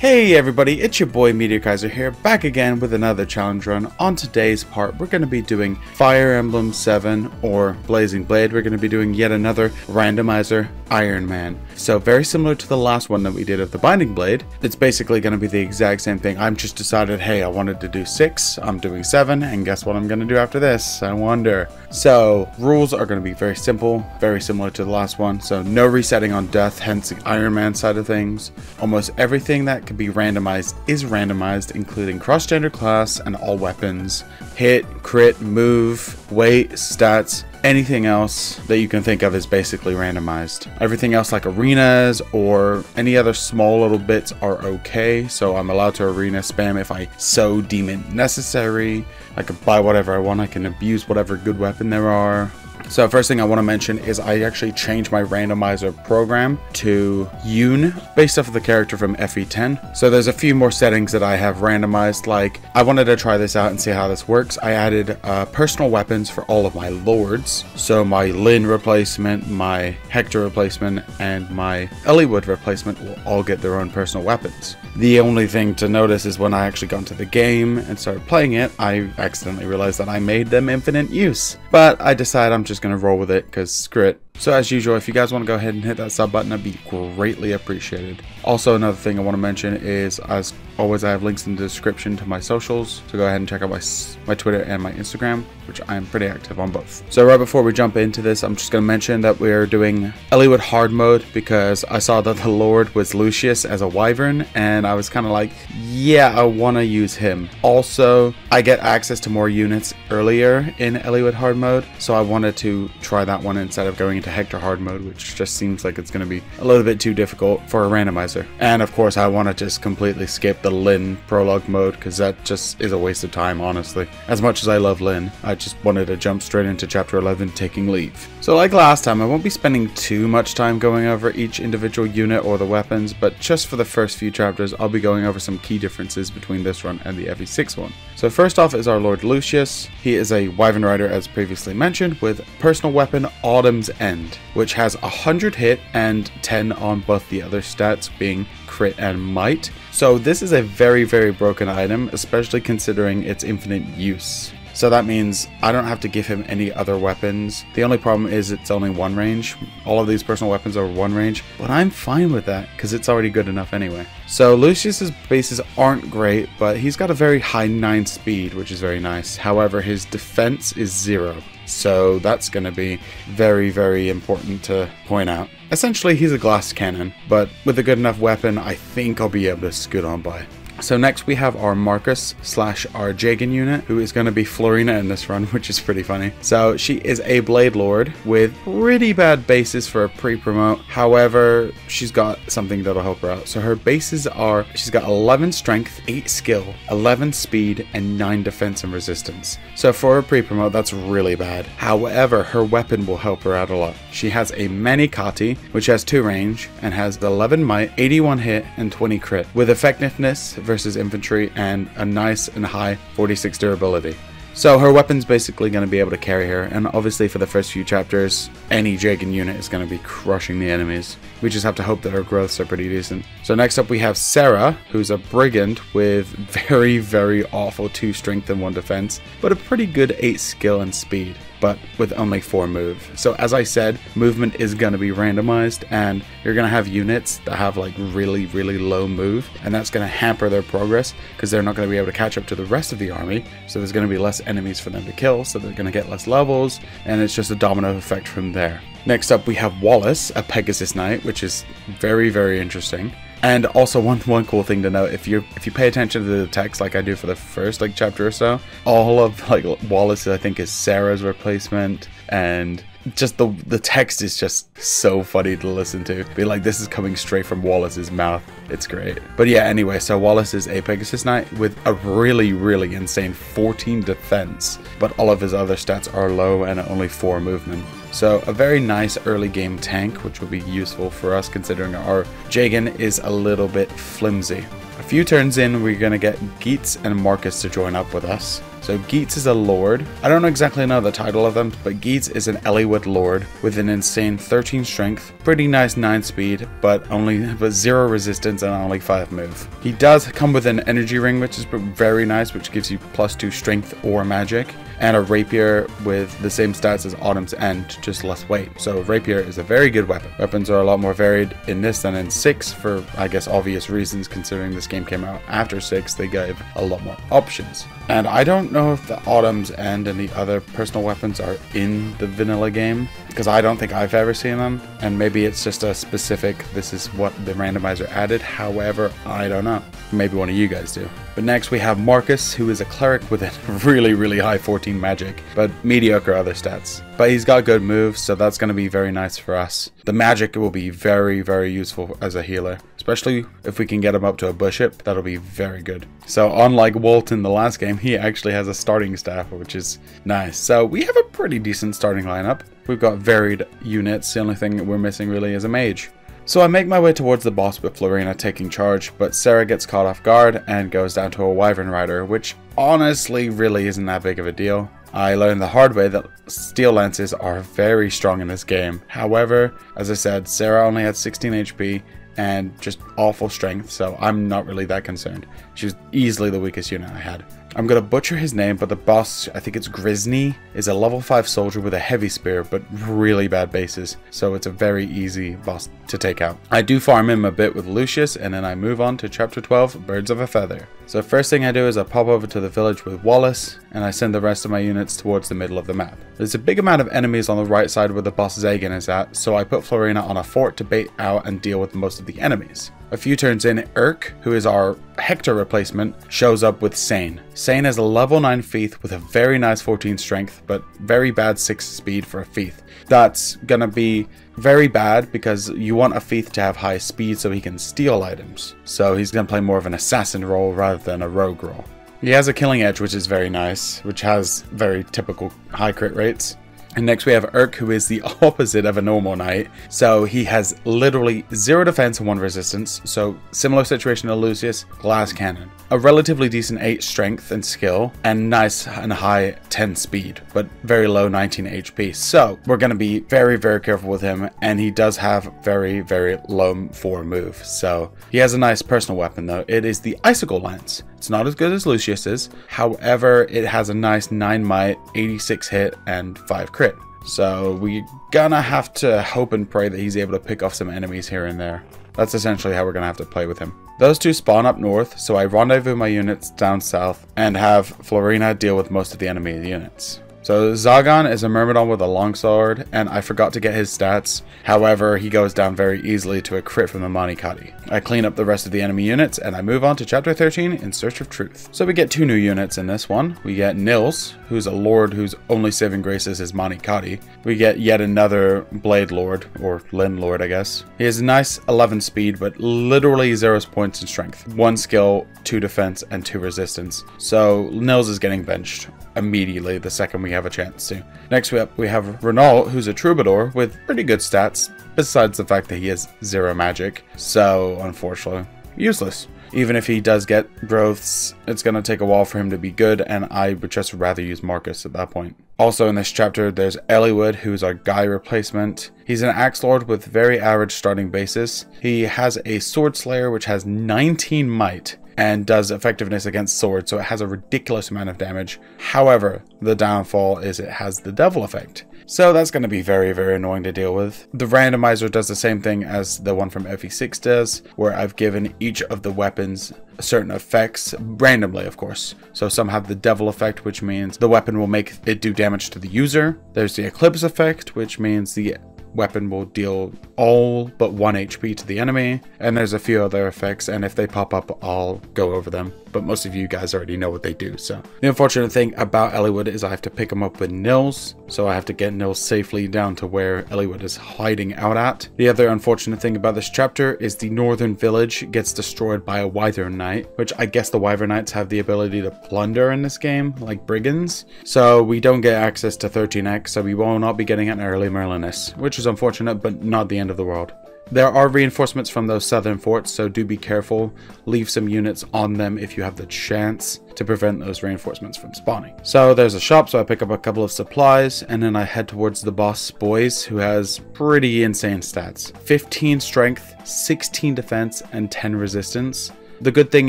Hey everybody, it's your boy Meteor Kaiser here, back again with another challenge run. On today's part, we're going to be doing Fire Emblem 7 or Blazing Blade. We're going to be doing yet another Randomizer Iron Man. So very similar to the last one that we did of the Binding Blade, it's basically going to be the exact same thing. I'm just decided, hey, I wanted to do 6, I'm doing 7, and guess what I'm going to do after this? I wonder. So rules are going to be very simple, very similar to the last one. So no resetting on death, hence the Iron Man side of things. Almost everything that can be randomized is randomized, including cross-gender class and all weapons, hit, crit, move, weight, stats. Anything else that you can think of is basically randomized. Everything else like arenas or any other small little bits are okay. So I'm allowed to arena spam if I so deem it necessary. I can buy whatever I want. I can abuse whatever good weapon there are. So first thing I want to mention is I actually changed my randomizer program to Yoon based off of the character from FE10. So there's a few more settings that I have randomized. Like I wanted to try this out and see how this works. I added personal weapons for all of my lords. So my Lin replacement, my Hector replacement, and my Eliwood replacement will all get their own personal weapons. The only thing to notice is when I actually got into the game and started playing it, I accidentally realized that I made them infinite use. But I decided I'm just going to roll with it because screw it. So as usual, if you guys want to go ahead and hit that sub button, that'd be greatly appreciated. Also, another thing I want to mention is, as always, I have links in the description to my socials. So go ahead and check out my Twitter and my Instagram, which I am pretty active on both. So right before we jump into this, I'm just going to mention that we're doing Eliwood hard mode because I saw that the Lord was Lucius as a wyvern, and I was kind of like, yeah, I want to use him. Also, I get access to more units earlier in Eliwood hard mode, so I wanted to try that one instead of going into Hector hard mode, which just seems like it's going to be a little bit too difficult for a randomizer. And of course, I want to just completely skip the Lin prologue mode because that just is a waste of time, honestly. As much as I love Lin, I just wanted to jump straight into chapter 11, taking leave. So like last time, I won't be spending too much time going over each individual unit or the weapons, but just for the first few chapters, I'll be going over some key differences between this run and the FE6 one. So first off is our Lord Lucius. He is a wyvern rider, as previously mentioned, with personal weapon Autumn's End, which has 100 hit and 10 on both the other stats, being crit and might. So this is a very, very broken item, especially considering its infinite use. So that means I don't have to give him any other weapons. The only problem is it's only one range. All of these personal weapons are one range, but I'm fine with that because it's already good enough anyway. So Lucius's bases aren't great, but he's got a very high 9 speed, which is very nice. However, his defense is 0. So that's going to be very, very important to point out. Essentially, he's a glass cannon, but with a good enough weapon, I think I'll be able to scoot on by. So next we have our Marcus / our Jagan unit, who is going to be Florina in this run, which is pretty funny. So she is a Blade Lord with pretty bad bases for a pre-promote. However, she's got something that'll help her out. So her bases are, she's got 11 strength, 8 skill, 11 speed, and 9 defense and resistance. So for a pre-promote, that's really bad. However, her weapon will help her out a lot. She has a Manikati, which has 2 range, and has 11 might, 81 hit, and 20 crit, with effectiveness versus infantry and a nice and high 46 durability. So her weapon's basically going to be able to carry her, and obviously for the first few chapters, any Jagan unit is going to be crushing the enemies. We just have to hope that her growths are pretty decent. So next up we have Sarah, who's a brigand with very, very awful 2 strength and 1 defense, but a pretty good 8 skill and speed, but with only 4 move. So as I said, movement is going to be randomized, and you're going to have units that have like really, really low move, and that's going to hamper their progress because they're not going to be able to catch up to the rest of the army. So there's going to be less enemies for them to kill, so they're going to get less levels, and it's just a domino effect from there. Next up we have Wallace, a Pegasus Knight, which is very, very interesting. And also one cool thing to note, if you pay attention to the text like I do for the first chapter or so, all of Wallace I think is Sarah's replacement, and just the text is just so funny to listen to. Be like, this is coming straight from Wallace's mouth. It's great. But yeah, anyway, so Wallace is a Pegasus Knight with a really, really insane 14 defense, but all of his other stats are low and only 4 movement. So a very nice early game tank, which will be useful for us considering our Jagan is a little bit flimsy. A few turns in, we're going to get Geets and Marcus to join up with us. So Geats is a lord. I don't exactly know the title of them, but Geats is an Eliwood lord with an insane 13 strength, pretty nice 9 speed, but 0 resistance and only 5 move. He does come with an energy ring, which is very nice, which gives you +2 strength or magic, and a rapier with the same stats as Autumn's End, just less weight. So rapier is a very good weapon. Weapons are a lot more varied in this than in 6 for, I guess, obvious reasons, considering this game came out after 6. They gave a lot more options. And I don't know if the Autumn's End and the other personal weapons are in the vanilla game, because I don't think I've ever seen them, and maybe it's just a specific, this is what the randomizer added. However, I don't know. Maybe one of you guys do. But next we have Marcus, who is a cleric with a really high 14 magic, but mediocre other stats. But he's got good moves, so that's going to be very nice for us. The magic will be very useful as a healer, especially if we can get him up to a bishop. That'll be very good. So unlike Walt in the last game, he actually has a starting staff, which is nice. So we have a pretty decent starting lineup. We've got varied units. The only thing that we're missing really is a mage. So I make my way towards the boss with Florina taking charge, but Sarah gets caught off guard and goes down to a wyvern rider, which honestly really isn't that big of a deal. I learned the hard way that steel lances are very strong in this game. However, as I said, Sarah only had 16 HP and just awful strength, so I'm not really that concerned. She was easily the weakest unit I had. I'm gonna butcher his name, but the boss, I think it's Grisny, is a level 5 soldier with a heavy spear, but really bad bases, so it's a very easy boss to take out. I do farm him a bit with Lucius, and then I move on to chapter 12, Birds of a Feather. So first thing I do is I pop over to the village with Wallace, and I send the rest of my units towards the middle of the map. There's a big amount of enemies on the right side where the boss Zagan is at, so I put Florina on a fort to bait out and deal with most of the enemies. A few turns in, Urk, who is our Hector replacement, shows up with Sane. Sane has a level 9 Feith with a very nice 14 strength, but very bad 6 speed for a Feith. That's gonna be very bad because you want a Feith to have high speed so he can steal items. So he's gonna play more of an assassin role rather than a rogue role. He has a killing edge, which is very nice, which has very typical high crit rates. And next we have Urk, who is the opposite of a normal knight. So he has literally 0 defense and 1 resistance. So similar situation to Lucius, glass cannon. A relatively decent 8 strength and skill, and nice and high 10 speed, but very low 19 HP. So we're going to be very careful with him, and he does have very low 4 move. So he has a nice personal weapon though. It is the Icicle Lance. It's not as good as Lucius's, however, it has a nice 9 might, 86 hit, and 5 crit. So we're gonna have to hope and pray that he's able to pick off some enemies here and there. That's essentially how we're gonna have to play with him. Those two spawn up north, so I rendezvous my units down south and have Florina deal with most of the enemy units. So Zagan is a Myrmidon with a longsword, and I forgot to get his stats. However, he goes down very easily to a crit from the Manikati. I clean up the rest of the enemy units, and I move on to chapter 13, In Search of Truth. So we get 2 new units in this one. We get Nils, who's a lord whose only saving grace is his Manikati. We get yet another Blade Lord, or Lin Lord, I guess. He has a nice 11 speed, but literally 0 points in strength. 1 skill, 2 defense, and 2 resistance. So Nils is getting benched immediately the second we have a chance to. Next up we have Renault, who's a troubadour with pretty good stats, besides the fact that he has 0 magic. So unfortunately, useless. Even if he does get growths, it's going to take a while for him to be good, and I would just rather use Marcus at that point. Also in this chapter, there's Eliwood, who's our Guy replacement. He's an Axe Lord with very average starting basis. He has a Sword Slayer, which has 19 might, and does effectiveness against swords, so it has a ridiculous amount of damage. However, the downfall is it has the devil effect. So that's going to be very annoying to deal with. The randomizer does the same thing as the one from FE6 does, where I've given each of the weapons certain effects, randomly of course. So some have the devil effect, which means the weapon will make it do damage to the user. There's the eclipse effect, which means the weapon will deal all but 1 HP to the enemy, and there's a few other effects, and if they pop up I'll go over them, but most of you guys already know what they do. So the unfortunate thing about Eliwood is I have to pick him up with Nils, so I have to get Nils safely down to where Eliwood is hiding out at. The other unfortunate thing about this chapter is the northern village gets destroyed by a Wyvern Knight, which I guess the Wyvern Knights have the ability to plunder in this game, like brigands. So we don't get access to 13x, so we will not be getting an early Merlinus, which is unfortunate, but not the end of the world. There are reinforcements from those southern forts, so do be careful. Leave some units on them if you have the chance to prevent those reinforcements from spawning. So there's a shop, so I pick up a couple of supplies, and then I head towards the boss boys, who has pretty insane stats. 15 strength, 16 defense, and 10 resistance. The good thing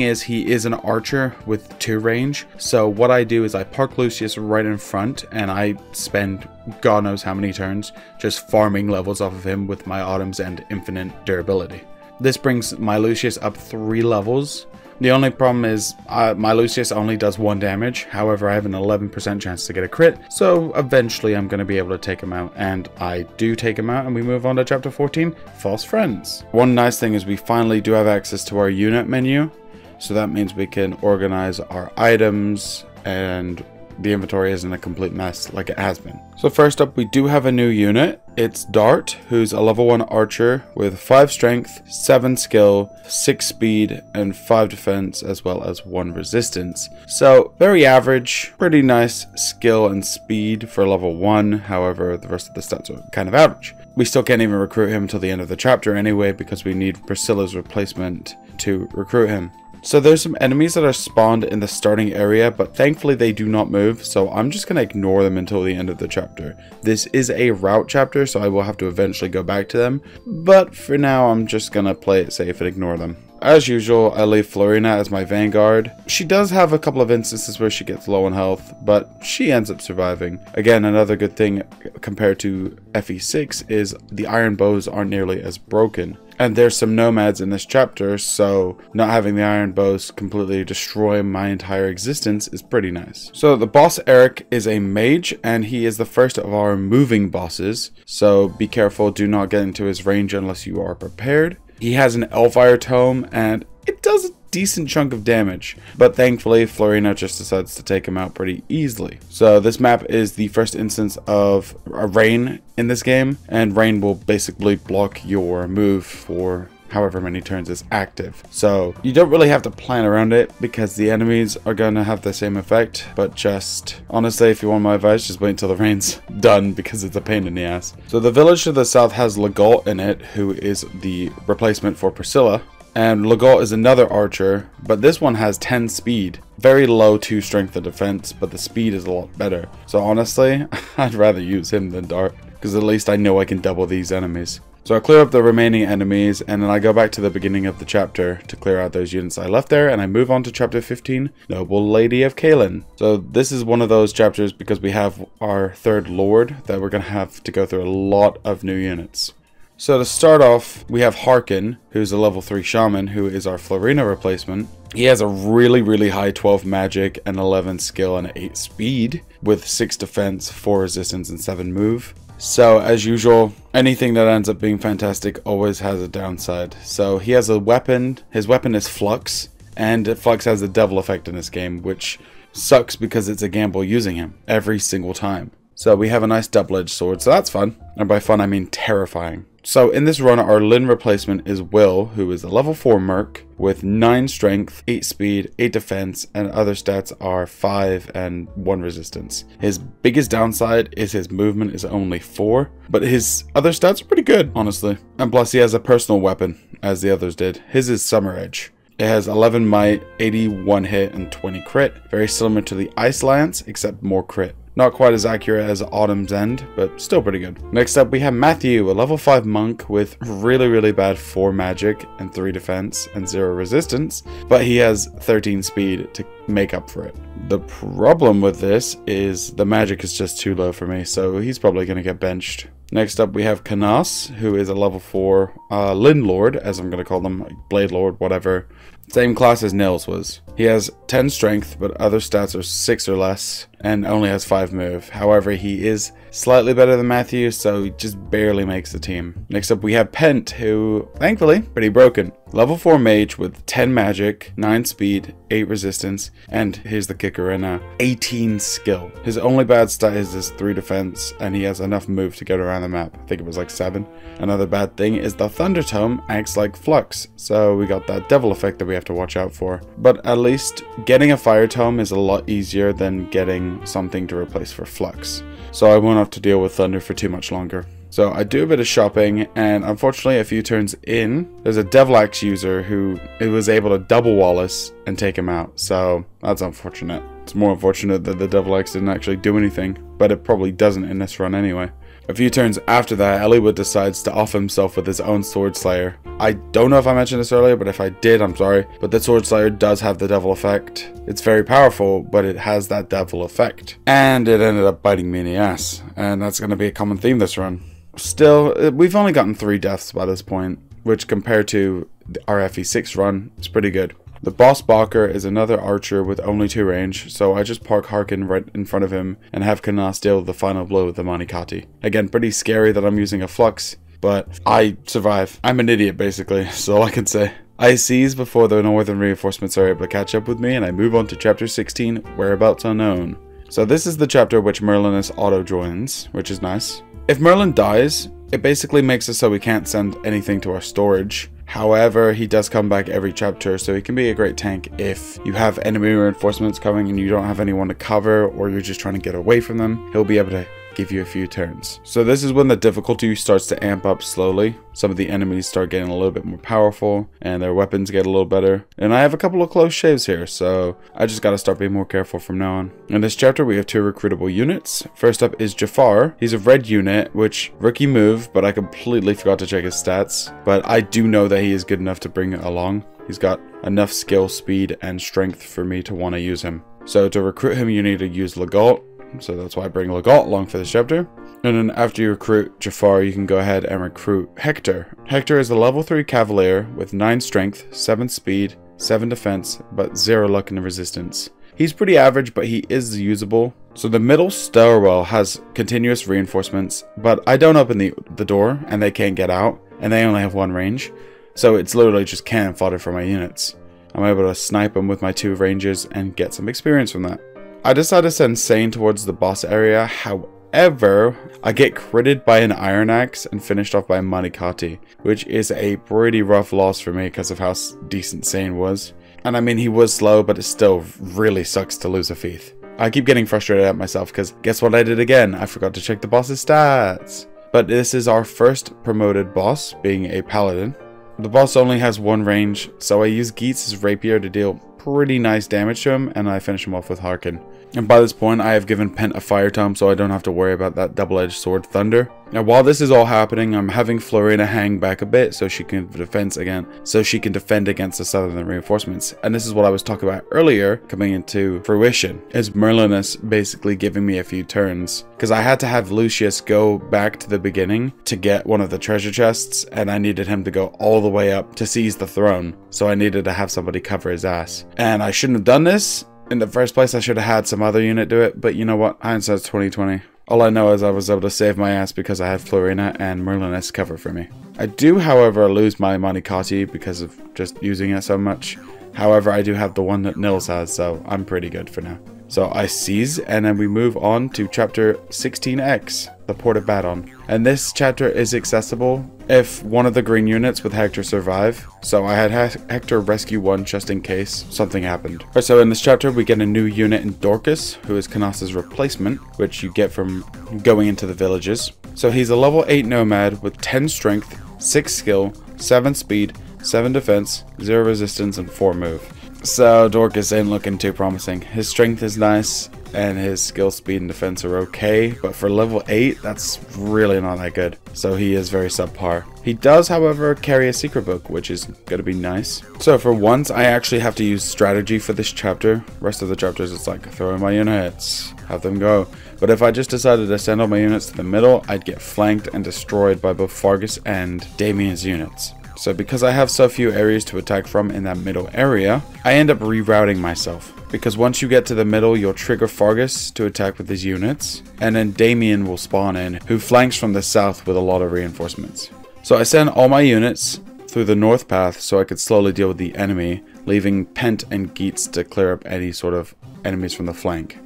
is he is an archer with 2 range, so what I do is I park Lucius right in front and I spend God knows how many turns just farming levels off of him with my autumns and infinite durability. This brings my Lucius up 3 levels. The only problem is my Lucius only does 1 damage, however I have an 11% chance to get a crit, so eventually I'm going to be able to take him out, and I do take him out, and we move on to chapter 14, False Friends. One nice thing is we finally do have access to our unit menu, so that means we can organize our items and the inventory isn't a complete mess like it has been. So first up, we do have a new unit. It's Dart, who's a level 1 archer with 5 strength, 7 skill, 6 speed, and 5 defense, as well as 1 resistance. So very average, pretty nice skill and speed for level 1. However, the rest of the stats are kind of average. We still can't even recruit him until the end of the chapter anyway, because we need Priscilla's replacement to recruit him. So there's some enemies that are spawned in the starting area, but thankfully they do not move, so I'm just going to ignore them until the end of the chapter. This is a route chapter, so I will have to eventually go back to them, but for now I'm just going to play it safe and ignore them. As usual, I leave Florina as my vanguard. She does have a couple of instances where she gets low on health, but she ends up surviving. Again, another good thing compared to FE6 is the iron bows aren't nearly as broken. And there's some nomads in this chapter, so not having the iron bows completely destroy my entire existence is pretty nice. So the boss Eric is a mage, and he is the first of our moving bosses. So be careful, do not get into his range unless you are prepared. He has an Elfire Tome, and it does a decent chunk of damage, but thankfully Florina just decides to take him out pretty easily. So this map is the first instance of a rain in this game, and rain will basically block your move for however many turns it's active. So you don't really have to plan around it because the enemies are going to have the same effect, but just honestly, if you want my advice, just wait until the rain's done because it's a pain in the ass. So the village to the south has Legault in it, who is the replacement for Priscilla. And Legault is another archer, but this one has 10 speed. Very low 2 strength and defense, but the speed is a lot better. So honestly, I'd rather use him than Dart, because at least I know I can double these enemies. So I clear up the remaining enemies, and then I go back to the beginning of the chapter to clear out those units I left there, and I move on to chapter 15, Noble Lady of Kaelin. So this is one of those chapters because we have our 3rd Lord that we're going to have to go through a lot of new units. So to start off, we have Harkin, who's a level 3 shaman, who is our Florina replacement. He has a really high 12 magic and 11 skill and 8 speed with 6 defense, 4 resistance, and 7 move. So as usual, anything that ends up being fantastic always has a downside. So he has a weapon. His weapon is Flux, and Flux has a devil effect in this game, which sucks because it's a gamble using him every single time. So we have a nice double-edged sword, so that's fun. And by fun, I mean terrifying. So in this run, our Lyn replacement is Will, who is a level 4 merc with 9 strength, 8 speed, 8 defense, and other stats are 5 and 1 resistance. His biggest downside is his movement is only 4, but his other stats are pretty good, honestly. And plus he has a personal weapon, as the others did. His is Summer Edge. It has 11 might, 81 hit, and 20 crit. Very similar to the Ice Lance, except more crit. Not quite as accurate as Autumn's End, but still pretty good. Next up we have Matthew, a level 5 monk with really bad 4 magic and 3 defense and 0 resistance, but he has 13 speed to make up for it. The problem with this is the magic is just too low for me, so he's probably going to get benched. Next up we have Canas, who is a level 4 Lyn Lord, as I'm going to call them, like Blade Lord, whatever. Same class as Nils was. He has 10 strength, but other stats are 6 or less, and only has 5 move. However, he is slightly better than Matthew, so he just barely makes the team. Next up we have Pent, who, thankfully, pretty broken. Level 4 mage with 10 magic, 9 speed, 8 resistance, and here's the kicker right now, 18 skill. His only bad stat is his 3 defense, and he has enough move to get around the map. I think it was like 7. Another bad thing is the Thunder Tome acts like Flux, so we got that devil effect that we have to watch out for. But at least getting a fire tome is a lot easier than getting something to replace for flux. So I won't have to deal with thunder for too much longer. So I do a bit of shopping, and unfortunately a few turns in, there's a Devil Axe user who was able to double Wallace and take him out. So that's unfortunate. It's more unfortunate that the Devil Axe didn't actually do anything, but it probably doesn't in this run anyway. A few turns after that, Eliwood decides to off himself with his own Sword Slayer. I don't know if I mentioned this earlier, but if I did, I'm sorry. But the Sword Slayer does have the devil effect. It's very powerful, but it has that devil effect. And it ended up biting me in the ass. And that's going to be a common theme this run. Still, we've only gotten 3 deaths by this point, which compared to our FE6 run, is pretty good. The boss Balker is another archer with only 2 range, so I just park Harkin right in front of him and have Kanas deal the final blow with the Monikati. Again, pretty scary that I'm using a flux, but I survive. I'm an idiot basically, that's all I can say. I seize before the northern reinforcements are able to catch up with me, and I move on to chapter 16, Whereabouts Unknown. So this is the chapter which Merlinus auto joins, which is nice. If Merlin dies, it basically makes it so we can't send anything to our storage. However, he does come back every chapter, so he can be a great tank if you have enemy reinforcements coming and you don't have anyone to cover, or you're just trying to get away from them. He'll be able to give you a few turns. So this is when the difficulty starts to amp up slowly. Some of the enemies start getting a little bit more powerful and their weapons get a little better. And I have a couple of close shaves here, so I just gotta start being more careful from now on. In this chapter we have 2 recruitable units. First up is Jafar. He's a red unit, which rookie move, but I completely forgot to check his stats. But I do know that he is good enough to bring it along. He's got enough skill, speed, and strength for me to want to use him. So to recruit him you need to use Legault. So that's why I bring Legault along for this chapter. And then after you recruit Jafar, you can go ahead and recruit Hector. Hector is a level 3 Cavalier with 9 strength, 7 speed, 7 defense, but 0 luck and resistance. He's pretty average, but he is usable. So the middle stairwell has continuous reinforcements, but I don't open the door and they can't get out, and they only have 1 range. So it's literally just cannon fodder for my units. I'm able to snipe them with my 2 ranges and get some experience from that. I decide to send Sane towards the boss area, however, I get critted by an Iron Axe and finished off by a Monikati, which is a pretty rough loss for me because of how decent Sane was. And I mean, he was slow, but it still really sucks to lose a Feith. I keep getting frustrated at myself because guess what I did again? I forgot to check the boss's stats. But this is our first promoted boss, being a Paladin. The boss only has 1 range, so I use Geats' Rapier to deal pretty nice damage to him, and I finish him off with Harkin. And by this point, I have given Pent a fire tome, so I don't have to worry about that double-edged sword Thunder. Now, while this is all happening, I'm having Florina hang back a bit so she can defend against the southern reinforcements. And this is what I was talking about earlier, coming into fruition, is Merlinus basically giving me a few turns. Because I had to have Lucius go back to the beginning to get one of the treasure chests, and I needed him to go all the way up to seize the throne. So I needed to have somebody cover his ass. And I shouldn't have done this. In the first place, I should have had some other unit do it, but you know what? Hindsight's 2020. All I know is I was able to save my ass because I had Florina and Merlinus cover for me. I do, however, lose my Monikati because of just using it so much. However, I do have the one that Nils has, so I'm pretty good for now. So I seize, and then we move on to chapter 16X, the Port of Badon. And this chapter is accessible if one of the green units with Hector survive. So I had Hector rescue 1 just in case something happened. So in this chapter we get a new unit in Dorcas, who is Kanas's replacement, which you get from going into the villages. So he's a level 8 nomad with 10 strength, 6 skill, 7 speed, 7 defense, 0 resistance, and 4 move. So Dorcas ain't looking too promising. His strength is nice, and his skill, speed, and defense are okay, but for level 8, that's really not that good. So he is very subpar. He does, however, carry a secret book, which is gonna be nice. So for once, I actually have to use strategy for this chapter. Rest of the chapters, it's like, throw in my units, have them go. But if I just decided to send all my units to the middle, I'd get flanked and destroyed by both Fargus and Damien's units. So because I have so few areas to attack from in that middle area, I end up rerouting myself. Because once you get to the middle, you'll trigger Fargus to attack with his units, and then Damien will spawn in, who flanks from the south with a lot of reinforcements. So I send all my units through the north path so I could slowly deal with the enemy, leaving Pent and Geats to clear up any sort of enemies from the flank.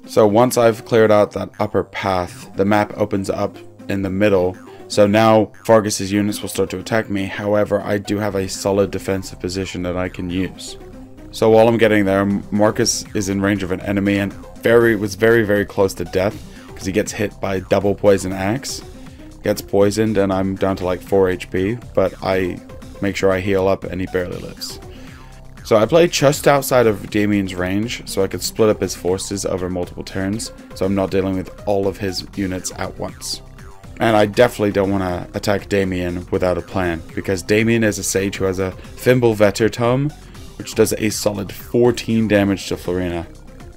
So once I've cleared out that upper path, the map opens up in the middle. So now Fargus's units will start to attack me. However, I do have a solid defensive position that I can use. So while I'm getting there, Marcus is in range of an enemy and was very close to death because he gets hit by double poison axe, gets poisoned, and I'm down to like 4 HP, but I make sure I heal up and he barely lives. So I play just outside of Damien's range so I could split up his forces over multiple turns, so I'm not dealing with all of his units at once. And I definitely don't want to attack Damien without a plan, because Damien is a sage who has a Thimble Vetter Tome, which does a solid 14 damage to Florina.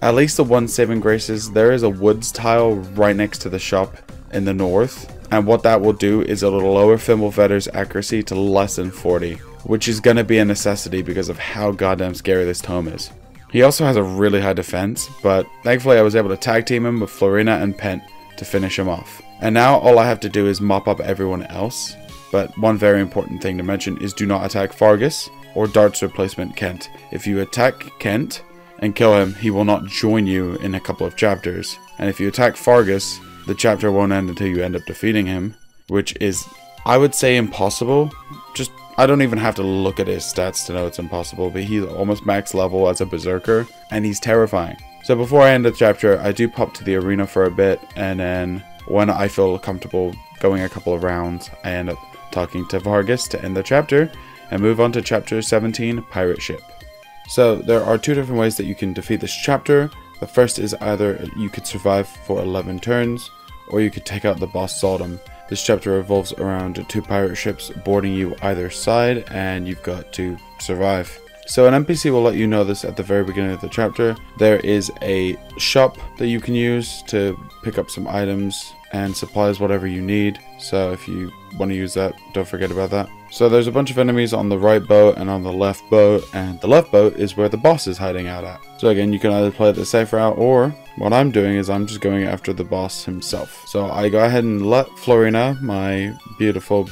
At least the one saving grace is there is a woods tile right next to the shop in the north, and what that will do is it'll lower Thimble Vetter's accuracy to less than 40, which is going to be a necessity because of how goddamn scary this tome is. He also has a really high defense, but thankfully I was able to tag team him with Florina and Pent to finish him off. And now all I have to do is mop up everyone else. But one very important thing to mention is do not attack Fargus or Dart's replacement Kent. If you attack Kent and kill him, he will not join you in a couple of chapters. And if you attack Fargus, the chapter won't end until you end up defeating him, which is, I would say, impossible. I don't even have to look at his stats to know it's impossible, but he's almost max level as a berserker, and he's terrifying. So before I end the chapter, I do pop to the arena for a bit, and then when I feel comfortable going a couple of rounds, I end up talking to Vargas to end the chapter, and move on to chapter 17, Pirate Ship. So there are two different ways that you can defeat this chapter. The first is either you could survive for 11 turns, or you could take out the boss Zaldum. This chapter revolves around 2 pirate ships boarding you either side, and you've got to survive. So an NPC will let you know this at the very beginning of the chapter. There is a shop that you can use to pick up some items and supplies, whatever you need. So if you want to use that, don't forget about that. So there's a bunch of enemies on the right boat and on the left boat, and the left boat is where the boss is hiding out at. So again, you can either play the safe route, or what I'm doing is I'm just going after the boss himself. So I go ahead and let Florina, my beautiful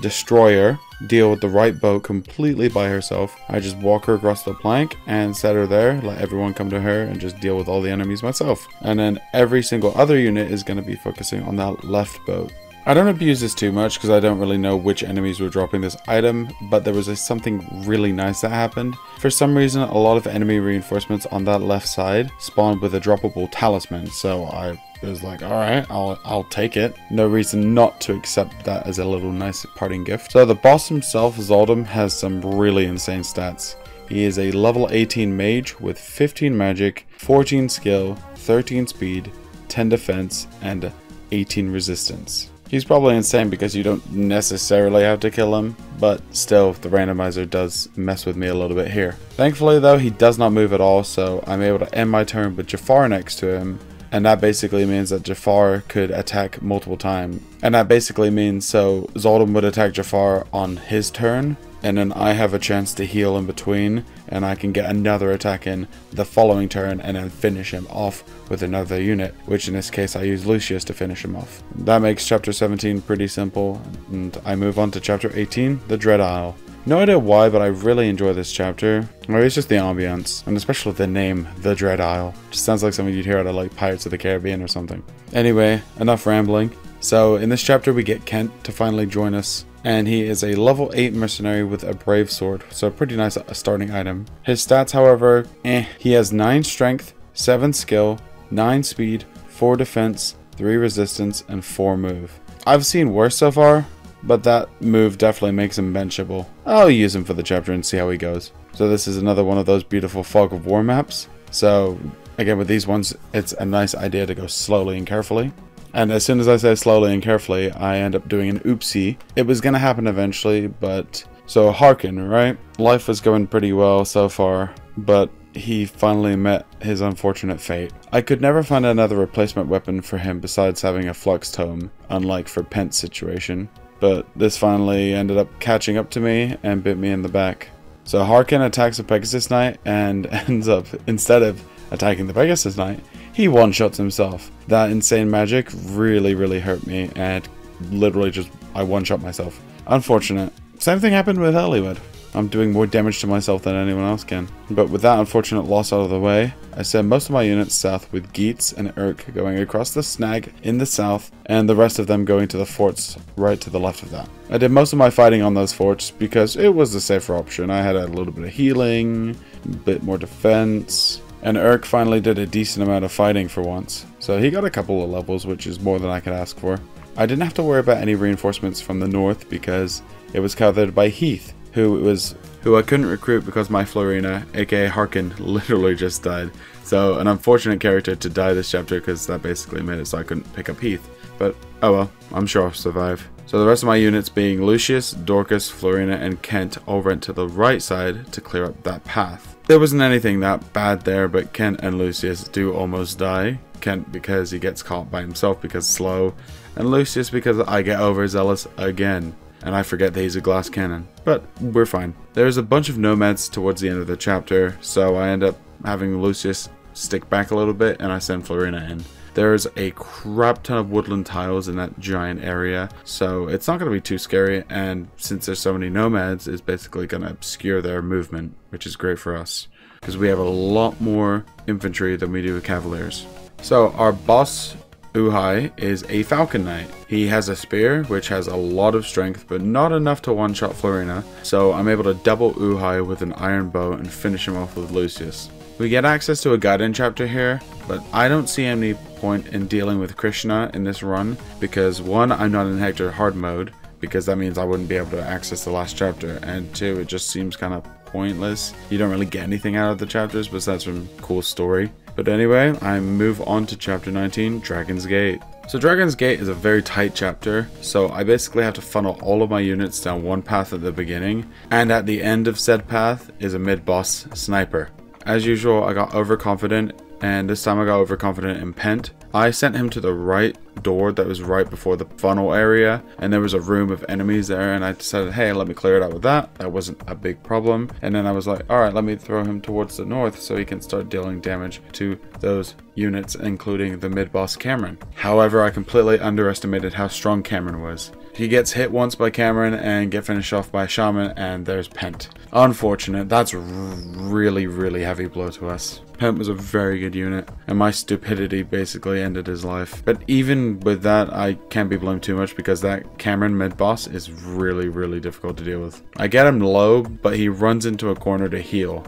destroyer, deal with the right boat completely by herself. I just walk her across the plank and set her there, let everyone come to her, and just deal with all the enemies myself. And then every single other unit is going to be focusing on that left boat. I don't abuse this too much because I don't really know which enemies were dropping this item, but there was something really nice that happened. For some reason, a lot of enemy reinforcements on that left side spawned with a droppable talisman, so I was like, alright, I'll take it. No reason not to accept that as a little nice parting gift. So the boss himself, Zaldum, has some really insane stats. He is a level 18 mage with 15 magic, 14 skill, 13 speed, 10 defense, and 18 resistance. He's probably insane because you don't necessarily have to kill him, but still, the randomizer does mess with me a little bit here. Thankfully though, he does not move at all, so I'm able to end my turn with Jafar next to him, and that basically means that Jafar could attack multiple times. And that basically means, so Zaldum would attack Jafar on his turn, and then I have a chance to heal in between, and I can get another attack in the following turn and then finish him off with another unit, which in this case I use Lucius to finish him off. That makes chapter 17 pretty simple, and I move on to chapter 18, the Dread Isle. No idea why, but I really enjoy this chapter. Or it's just the ambience, and especially the name, the Dread Isle. Just sounds like something you'd hear out of like Pirates of the Caribbean or something. Anyway, enough rambling. So in this chapter we get Kent to finally join us, and he is a level 8 mercenary with a brave sword, so a pretty nice starting item. His stats, however, he has 9 strength, 7 skill, 9 speed, 4 defense, 3 resistance, and 4 move. I've seen worse so far, but that move definitely makes him benchable. I'll use him for the chapter and see how he goes. So this is another one of those beautiful Fog of War maps. So again, with these ones, it's a nice idea to go slowly and carefully. And as soon as I say slowly and carefully, I end up doing an oopsie. It was going to happen eventually, but... So Harkin, right? Life was going pretty well so far, but he finally met his unfortunate fate. I could never find another replacement weapon for him besides having a Flux Tome, unlike for Pent's situation. But this finally ended up catching up to me and bit me in the back. So Harkin attacks a Pegasus Knight and ends up, instead of attacking the Pegasus Knight, he one-shots himself. That insane magic really hurt me, and literally just I one-shot myself. Unfortunate. Same thing happened with Hollywood. I'm doing more damage to myself than anyone else can. But with that unfortunate loss out of the way, I send most of my units south with Geets and Urk going across the snag in the south, and the rest of them going to the forts right to the left of that. I did most of my fighting on those forts because it was the safer option. I had a little bit of healing, a bit more defense, and Urk finally did a decent amount of fighting for once. So he got a couple of levels, which is more than I could ask for. I didn't have to worry about any reinforcements from the north because it was covered by Heath, who I couldn't recruit because my Florina, aka Harkin, literally just died. So an unfortunate character to die this chapter because that basically made it so I couldn't pick up Heath. But oh well, I'm sure I'll survive. So the rest of my units being Lucius, Dorcas, Florina, and Kent all went to the right side to clear up that path. There wasn't anything that bad there, but Kent and Lucius do almost die. Kent because he gets caught by himself because slow, and Lucius because I get overzealous again. And I forget that he's a glass cannon. But we're fine. There's a bunch of nomads towards the end of the chapter, so I end up having Lucius stick back a little bit and I send Florina in. There's a crap ton of woodland tiles in that giant area, so it's not going to be too scary, and since there's so many nomads, it's basically going to obscure their movement, which is great for us, because we have a lot more infantry than we do with cavaliers. So our boss Uhai is a Falcon Knight. He has a spear, which has a lot of strength, but not enough to one-shot Florina, so I'm able to double Uhai with an iron bow and finish him off with Lucius. We get access to a guidance chapter here, but I don't see any point in dealing with Krishna in this run, because one, I'm not in Hector hard mode, because that means I wouldn't be able to access the last chapter, and two, it just seems kind of pointless. You don't really get anything out of the chapters besides some cool story. But anyway, I move on to chapter 19, Dragon's Gate. So Dragon's Gate is a very tight chapter, so I basically have to funnel all of my units down one path at the beginning, and at the end of said path is a mid-boss sniper. As usual, I got overconfident, and this time I got overconfident in Pent. I sent him to the right door that was right before the funnel area, and there was a room of enemies there, and I decided, hey, let me clear it out with that. That wasn't a big problem. And then I was like, alright, let me throw him towards the north so he can start dealing damage to those units, including the mid-boss Cameron. However, I completely underestimated how strong Cameron was. He gets hit once by Cameron and get finished off by Shaman, and there's Pent. Unfortunate. That's really heavy blow to us. Pent was a very good unit, and my stupidity basically ended his life. But even with that, I can't be blamed too much because that Cameron mid-boss is really difficult to deal with. I get him low, but he runs into a corner to heal.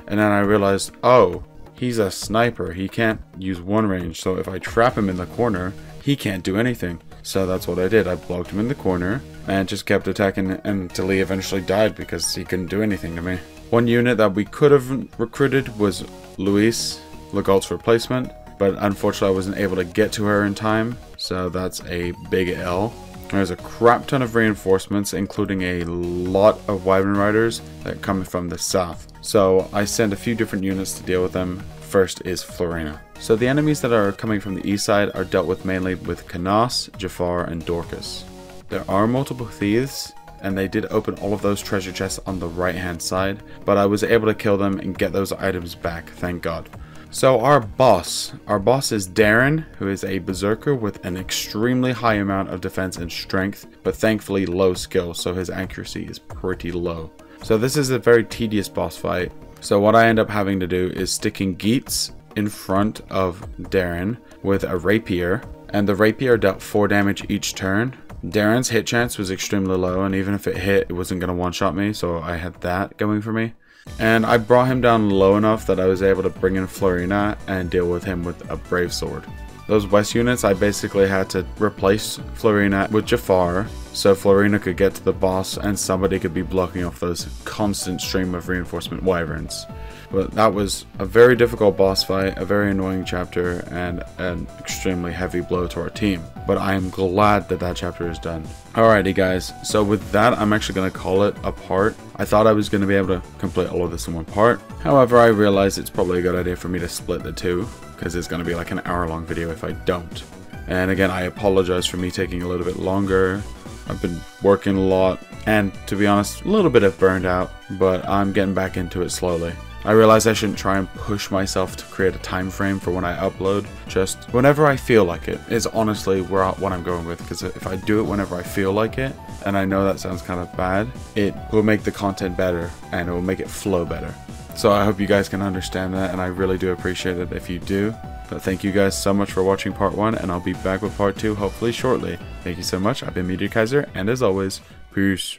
And then I realized, oh, he's a sniper. He can't use one range, so if I trap him in the corner, he can't do anything. So that's what I did. I blocked him in the corner and just kept attacking until he eventually died because he couldn't do anything to me. One unit that we could have recruited was Luis, Legault's replacement, but unfortunately I wasn't able to get to her in time, so that's a big L. There's a crap ton of reinforcements, including a lot of Wyvern Riders that come from the south. So I sent a few different units to deal with them. First is Florina. So the enemies that are coming from the east side are dealt with mainly with Canas, Jafar, and Dorcas. There are multiple thieves, and they did open all of those treasure chests on the right hand side, but I was able to kill them and get those items back, thank God. So our boss is Darren, who is a berserker with an extremely high amount of defense and strength, but thankfully low skill, so his accuracy is pretty low. So this is a very tedious boss fight. So what I end up having to do is sticking Geets in front of Darren with a rapier, and the rapier dealt 4 damage each turn. Darren's hit chance was extremely low, and even if it hit, it wasn't going to one-shot me, so I had that going for me. And I brought him down low enough that I was able to bring in Florina and deal with him with a Brave Sword. Those west units, I basically had to replace Florina with Jafar, so Florina could get to the boss and somebody could be blocking off those constant stream of reinforcement wyverns. But that was a very difficult boss fight, a very annoying chapter, and an extremely heavy blow to our team. But I am glad that that chapter is done. Alrighty guys, so with that I'm actually going to call it a part. I thought I was going to be able to complete all of this in one part. However, I realized it's probably a good idea for me to split the two, because it's going to be like an hour-long video if I don't. And again, I apologize for me taking a little bit longer. I've been working a lot, and to be honest, a little bit of burned out, but I'm getting back into it slowly. I realize I shouldn't try and push myself to create a time frame for when I upload. Just whenever I feel like it is honestly what I'm going with, because if I do it whenever I feel like it, and I know that sounds kind of bad, it will make the content better and it will make it flow better. So I hope you guys can understand that, and I really do appreciate it if you do. But thank you guys so much for watching part 1, and I'll be back with part 2 hopefully shortly. Thank you so much. I've been Meteor Kaiser, and as always, peace.